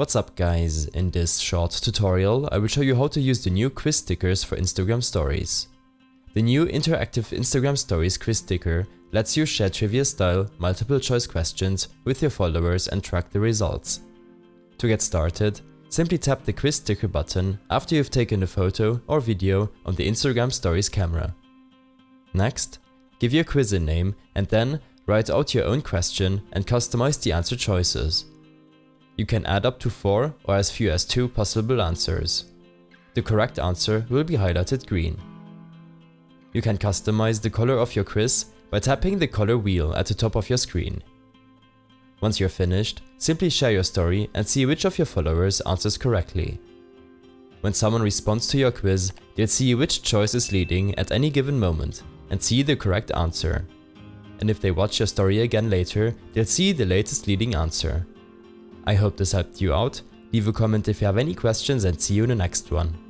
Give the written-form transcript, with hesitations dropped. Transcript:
What's up guys, in this short tutorial I will show you how to use the new quiz stickers for Instagram stories. The new interactive Instagram stories quiz sticker lets you share trivia style multiple choice questions with your followers and track the results. To get started, simply tap the quiz sticker button after you've taken a photo or video on the Instagram stories camera. Next, give your quiz a name and then write out your own question and customize the answer choices. You can add up to 4 or as few as 2 possible answers. The correct answer will be highlighted green. You can customize the color of your quiz by tapping the color wheel at the top of your screen. Once you're finished, simply share your story and see which of your followers answers correctly. When someone responds to your quiz, they'll see which choice is leading at any given moment and see the correct answer. And if they watch your story again later, they'll see the latest leading answer. I hope this helped you out. Leave a comment if you have any questions and see you in the next one.